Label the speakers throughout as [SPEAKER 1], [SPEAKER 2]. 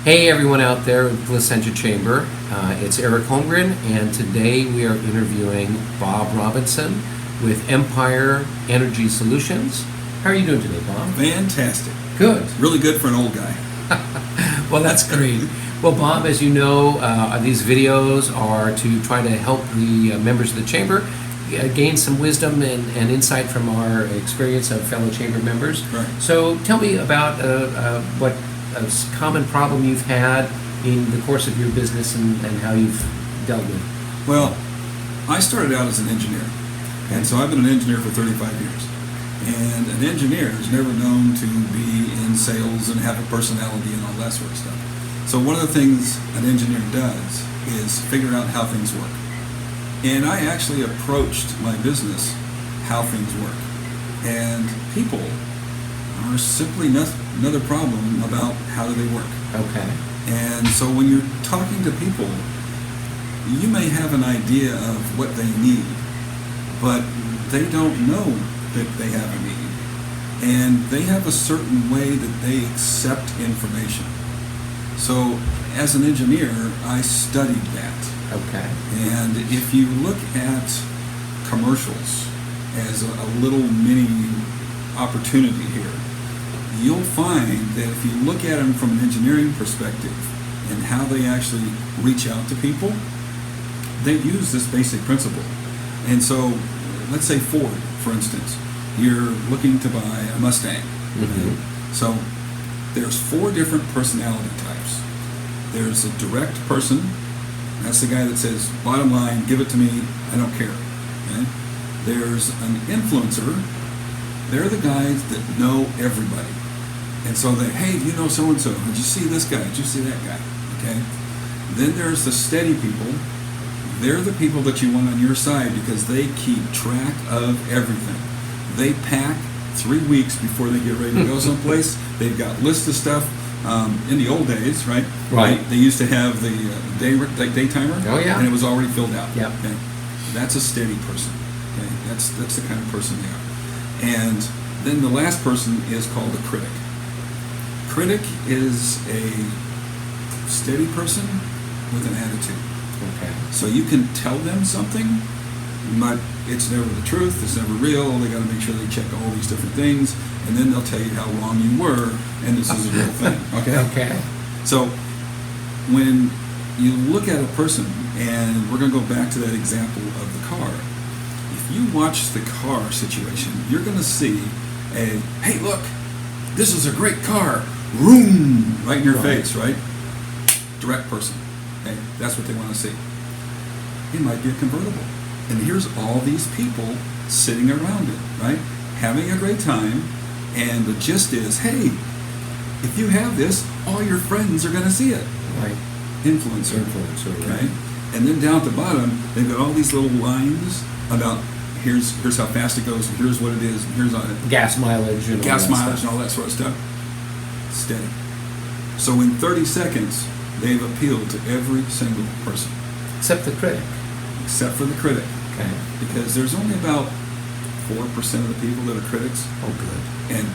[SPEAKER 1] Hey everyone out there at the Placentia Chamber, it's Eric Holmgren, and today we are interviewing Bob Robinson with Empire Energy Solutions. How are you doing today, Bob?
[SPEAKER 2] Fantastic.
[SPEAKER 1] Good.
[SPEAKER 2] Really good for an old guy.
[SPEAKER 1] Well, that's great. Well, Bob, as you know, these videos are to try to help the members of the Chamber gain some wisdom and insight from our experience of fellow Chamber members.
[SPEAKER 2] Right.
[SPEAKER 1] So tell me about what a common problem you've had in the course of your business and how you've dealt with it.
[SPEAKER 2] Well, I started out as an engineer, and so I've been an engineer for 35 years. And an engineer is never known to be in sales and have a personality and all that sort of stuff. So one of the things an engineer does is figure out how things work. And I actually approached my business how things work. And people are simply another problem about how do they work.
[SPEAKER 1] Okay.
[SPEAKER 2] And so when you're talking to people, you may have an idea of what they need, but they don't know that they have a need. And they have a certain way that they accept information. So as an engineer, I studied that.
[SPEAKER 1] Okay.
[SPEAKER 2] And if you look at commercials as a little mini opportunity here, you'll find that if you look at them from an engineering perspective and how they actually reach out to people, they use this basic principle. And so, let's say Ford, for instance, you're looking to buy a Mustang.
[SPEAKER 1] Mm-hmm.
[SPEAKER 2] So, there's 4 different personality types. There's a direct person. That's the guy that says, bottom line, give it to me, I don't care. Okay? There's an influencer. They're the guys that know everybody. And so they, hey, do you know so-and-so? Did you see this guy? Did you see that guy? Okay. Then there's the steady people. They're the people that you want on your side because they keep track of everything. They pack 3 weeks before they get ready to go someplace. They've got lists of stuff. In the old days, right?
[SPEAKER 1] Right.
[SPEAKER 2] They used to have the day timer.
[SPEAKER 1] Oh, yeah.
[SPEAKER 2] And it was already filled out.
[SPEAKER 1] Yep.
[SPEAKER 2] Okay. That's a steady person. Okay. That's the kind of person they are. And then the last person is called a critic. Critic is a steady person with an attitude.
[SPEAKER 1] Okay.
[SPEAKER 2] So you can tell them something, but it's never the truth, it's never real, they got to make sure they check all these different things, and then they'll tell you how wrong you were, and this is a real thing. Okay?
[SPEAKER 1] Okay.
[SPEAKER 2] So when you look at a person, and we're going to go back to that example of the car, if you watch the car situation, you're going to see a, hey, look, this is a great car, room, right in your face, right? Direct person. Okay? That's what they want to see. It might be a convertible. And here's all these people sitting around it, right? Having a great time. And the gist is, hey, if you have this, all your friends are going to see it.
[SPEAKER 1] Right.
[SPEAKER 2] Influencer,
[SPEAKER 1] right?
[SPEAKER 2] And then down at the bottom, they've got all these little lines about here's how fast it goes, and here's what it is, and here's on it.
[SPEAKER 1] Gas mileage and
[SPEAKER 2] Gas
[SPEAKER 1] all that
[SPEAKER 2] mileage
[SPEAKER 1] stuff.
[SPEAKER 2] and all that sort of stuff. Steady. So in 30 seconds, they've appealed to every single person.
[SPEAKER 1] Except the critic.
[SPEAKER 2] Except for the critic.
[SPEAKER 1] Okay.
[SPEAKER 2] Because there's only about 4% of the people that are critics.
[SPEAKER 1] Oh, good.
[SPEAKER 2] And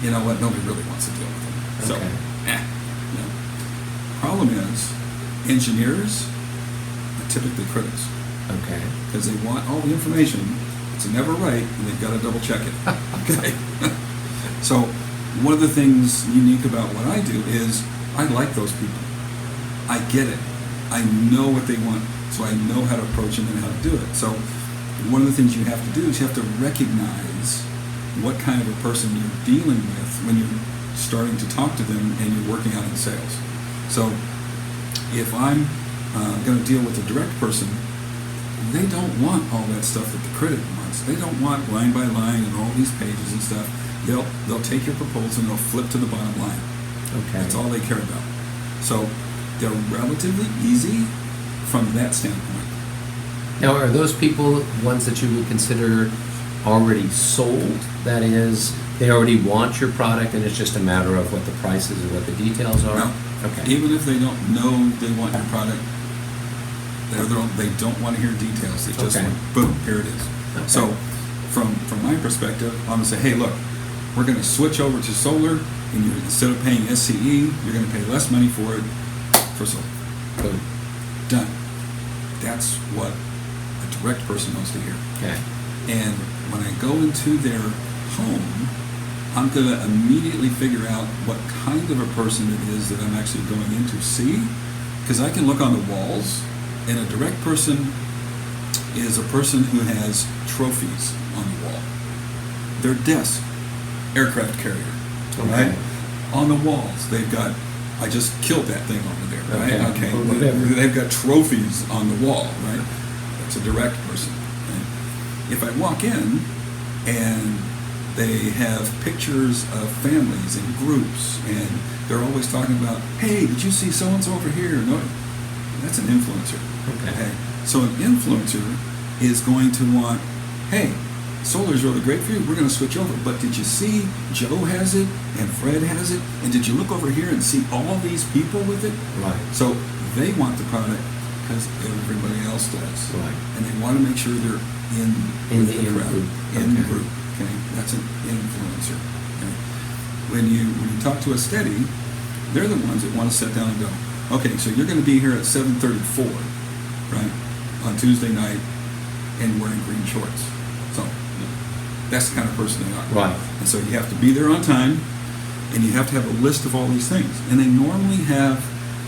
[SPEAKER 2] you know what? Nobody really wants to deal with them. So,
[SPEAKER 1] Okay.
[SPEAKER 2] no. Problem is, engineers are typically critics.
[SPEAKER 1] Okay.
[SPEAKER 2] Because they want all the information. It's never right, and they've got to double check it. Okay. So, one of the things unique about what I do is I like those people. I get it. I know what they want, so I know how to approach them and how to do it. So, one of the things you have to do is you have to recognize what kind of a person you're dealing with when you're starting to talk to them and you're working out in sales. So, if I'm going to deal with a direct person, they don't want all that stuff that the critic wants. They don't want line by line and all these pages and stuff. They'll take your proposal and they'll flip to the bottom line.
[SPEAKER 1] Okay.
[SPEAKER 2] That's all they care about. So they're relatively easy from that standpoint.
[SPEAKER 1] Now, are those people ones that you would consider already sold? That is, they already want your product and it's just a matter of what the price is and what the details are?
[SPEAKER 2] No.
[SPEAKER 1] Okay.
[SPEAKER 2] Even if they don't know they want your product, they don't want to hear details. They just
[SPEAKER 1] Okay.
[SPEAKER 2] want, boom, here it is.
[SPEAKER 1] Okay.
[SPEAKER 2] So from my perspective, I'm going to say, hey, look, we're going to switch over to solar, and instead of paying SCE, you're going to pay less money for it for solar.
[SPEAKER 1] Boom.
[SPEAKER 2] Done. That's what a direct person wants to hear.
[SPEAKER 1] Okay.
[SPEAKER 2] And when I go into their home, I'm going to immediately figure out what kind of a person it is that I'm actually going in to see, because I can look on the walls, and a direct person is a person who has trophies on the wall. Their desk, aircraft carrier,
[SPEAKER 1] Okay.
[SPEAKER 2] right? On the walls, they've got, I just killed that thing over there, right?
[SPEAKER 1] Okay.
[SPEAKER 2] Okay. They've got trophies on the wall, right? That's a direct person. Right? If I walk in and they have pictures of families and groups, and they're always talking about, hey, did you see so-and-so over here? No, that's an influencer.
[SPEAKER 1] Okay.
[SPEAKER 2] So an influencer is going to want, hey, solar's really great for you, we're going to switch over, but did you see Joe has it, and Fred has it, and did you look over here and see all these people with it?
[SPEAKER 1] Right.
[SPEAKER 2] So they want the product because everybody else does.
[SPEAKER 1] Right.
[SPEAKER 2] And they want to make sure they're in
[SPEAKER 1] the
[SPEAKER 2] crowd,
[SPEAKER 1] group.
[SPEAKER 2] in the
[SPEAKER 1] Okay.
[SPEAKER 2] group. Okay, that's an influencer. Okay? When you talk to a steady, they're the ones that want to sit down and go, okay, so you're going to be here at 7:34, right, on Tuesday night, and wearing green shorts. So that's the kind of person they are.
[SPEAKER 1] Right.
[SPEAKER 2] And so you have to be there on time, and you have to have a list of all these things. And they normally have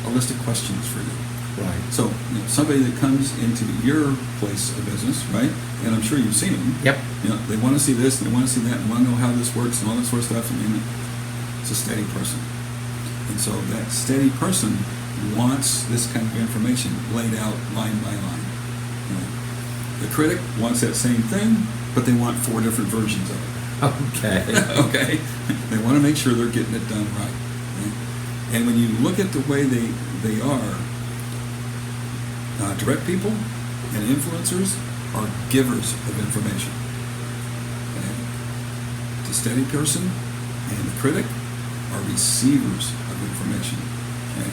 [SPEAKER 2] a list of questions for you.
[SPEAKER 1] Right.
[SPEAKER 2] So somebody that comes into your place of business, right, and I'm sure you've seen them.
[SPEAKER 1] Yep.
[SPEAKER 2] They want to see this, and they want to see that, and want to know how this works, and all that sort of stuff. And it's a steady person. And so that steady person wants this kind of information laid out line by line. The critic wants that same thing, but they want 4 different versions of it.
[SPEAKER 1] Okay.
[SPEAKER 2] Okay? They want to make sure they're getting it done right. And when you look at the way they are, direct people and influencers are givers of information. Okay? The steady person and the critic are receivers of information. Okay?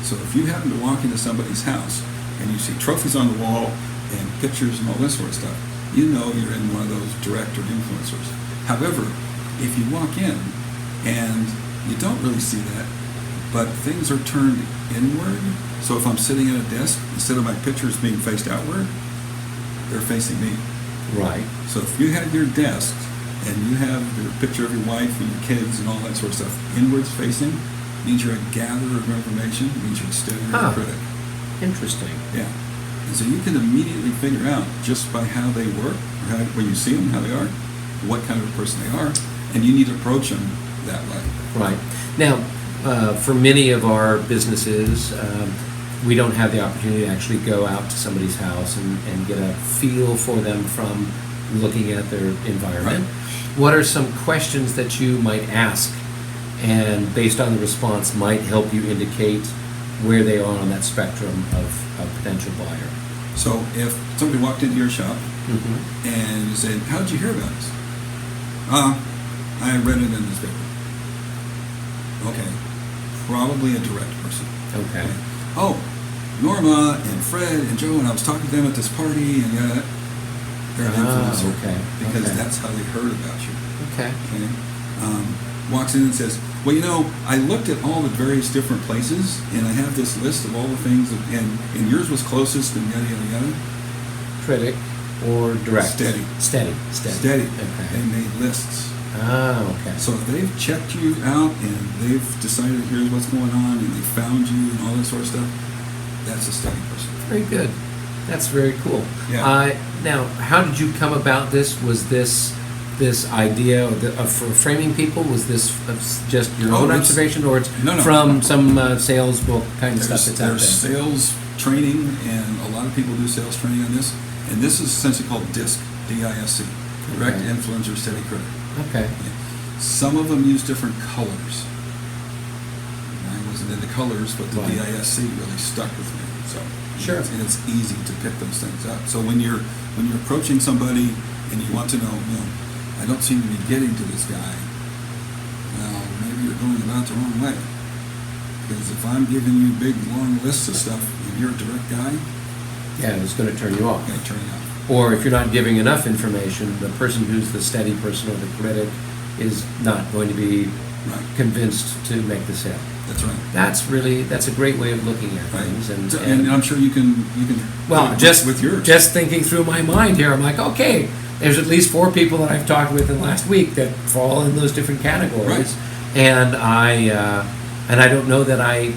[SPEAKER 2] So if you happen to walk into somebody's house and you see trophies on the wall and pictures and all this sort of stuff, you know you're in one of those direct or influencers. However, if you walk in and you don't really see that, but things are turned inward, so if I'm sitting at a desk, instead of my pictures being faced outward, they're facing me.
[SPEAKER 1] Right.
[SPEAKER 2] So if you have your desk and you have your picture of your wife and your kids and all that sort of stuff inwards facing, means you're a gatherer of information, means you're a steady critic.
[SPEAKER 1] Interesting.
[SPEAKER 2] Yeah. And so you can immediately figure out just by how they work, or when you see them, how they are, what kind of a person they are, and you need to approach them that way.
[SPEAKER 1] Right. Now, for many of our businesses, we don't have the opportunity to actually go out to somebody's house and get a feel for them from looking at their environment.
[SPEAKER 2] Right.
[SPEAKER 1] What are some questions that you might ask, and based on the response might help you indicate where they are on that spectrum of a potential buyer?
[SPEAKER 2] So if somebody walked into your shop
[SPEAKER 1] Mm-hmm.
[SPEAKER 2] and you said, how did you hear about us? I read it in the newspaper. Okay. Probably a direct person.
[SPEAKER 1] Okay.
[SPEAKER 2] Oh, Norma and Fred and Joe, and I was talking to them at this party, and they're an influencer.
[SPEAKER 1] Okay.
[SPEAKER 2] Because
[SPEAKER 1] Okay.
[SPEAKER 2] that's how they heard about you.
[SPEAKER 1] Okay.
[SPEAKER 2] Okay. Walks in and says, well, I looked at all the various different places, and I have this list of all the things, and yours was closest, and yada, yada, yada.
[SPEAKER 1] Critic or direct?
[SPEAKER 2] Steady.
[SPEAKER 1] Steady.
[SPEAKER 2] Steady.
[SPEAKER 1] Okay.
[SPEAKER 2] They made lists.
[SPEAKER 1] Okay.
[SPEAKER 2] So if they've checked you out, and they've decided here's what's going on, and they found you, and all this sort of stuff, that's a steady person.
[SPEAKER 1] Very good. That's very cool.
[SPEAKER 2] Yeah.
[SPEAKER 1] Now, how did you come about this? Was this idea of for framing people? Was this just your own observation, or it's
[SPEAKER 2] No.
[SPEAKER 1] from some sales book kind of stuff that's out
[SPEAKER 2] There's
[SPEAKER 1] there?
[SPEAKER 2] sales training, and a lot of people do sales training on this, and this is essentially called DISC, D-I-S-C, Direct
[SPEAKER 1] Okay.
[SPEAKER 2] Influencer Steady Critic.
[SPEAKER 1] Okay.
[SPEAKER 2] Some of them use different colors. I wasn't into colors, but the
[SPEAKER 1] Right.
[SPEAKER 2] DISC really stuck with me. So
[SPEAKER 1] Sure.
[SPEAKER 2] and it's easy to pick those things up. So when you're approaching somebody and you want to know, I don't seem to be getting to this guy. Well, maybe you're going about the wrong way. Because if I'm giving you big long lists of stuff and you're a direct guy,
[SPEAKER 1] Yeah, it's going to turn you off.
[SPEAKER 2] I'm going to turn you off.
[SPEAKER 1] Or if you're not giving enough information, the person who's the steady person or the critic is not going to be
[SPEAKER 2] Right.
[SPEAKER 1] convinced to make the sale.
[SPEAKER 2] That's right.
[SPEAKER 1] That's a great way of looking at
[SPEAKER 2] Right.
[SPEAKER 1] things.
[SPEAKER 2] And I'm sure you can
[SPEAKER 1] well,
[SPEAKER 2] with,
[SPEAKER 1] just
[SPEAKER 2] with yours.
[SPEAKER 1] just thinking through my mind here, I'm like, okay, there's at least 4 people that I've talked with in the last week that fall in those different categories,
[SPEAKER 2] Right.
[SPEAKER 1] and I don't know that I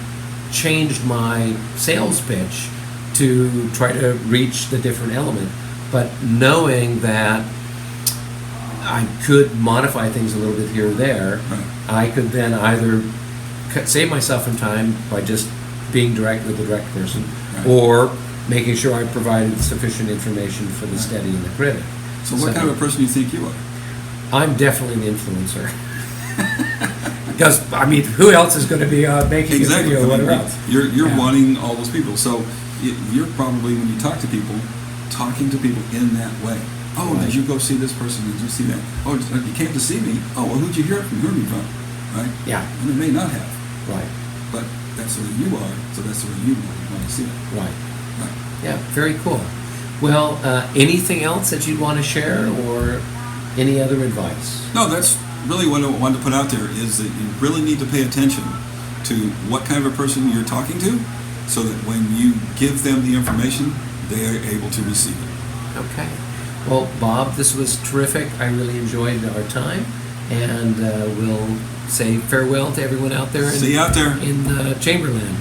[SPEAKER 1] changed my sales pitch to try to reach the different element, but knowing that I could modify things a little bit here or there,
[SPEAKER 2] Right.
[SPEAKER 1] I could then either save myself some time by just being direct with the direct person,
[SPEAKER 2] Right.
[SPEAKER 1] or making sure I provided sufficient information for the
[SPEAKER 2] Right.
[SPEAKER 1] steady and the critic.
[SPEAKER 2] So what kind of a person do you think you are?
[SPEAKER 1] I'm definitely an influencer. Because, I mean, who else is going to be making
[SPEAKER 2] Exactly.
[SPEAKER 1] a video or whatever else?
[SPEAKER 2] You're
[SPEAKER 1] Yeah.
[SPEAKER 2] wanting all those people. So you're probably, when you talk to people, talking to people in that way. Oh,
[SPEAKER 1] Right.
[SPEAKER 2] did you go see this person? Did you see that? Oh, you came to see me? Oh, well, who'd you hear me from? Right?
[SPEAKER 1] Yeah,
[SPEAKER 2] And it may not have,
[SPEAKER 1] right,
[SPEAKER 2] but that's the way you are, so that's the way you want to see it.
[SPEAKER 1] right.
[SPEAKER 2] Right.
[SPEAKER 1] Yeah, very cool. Well, anything else that you'd want to share, or any other advice?
[SPEAKER 2] No, that's really what I wanted to put out there, is that you really need to pay attention to what kind of a person you're talking to, so that when you give them the information, they are able to receive it.
[SPEAKER 1] Okay. Well, Bob, this was terrific. I really enjoyed our time, and we'll say farewell to everyone out there
[SPEAKER 2] See you out there.
[SPEAKER 1] in Chamberlain.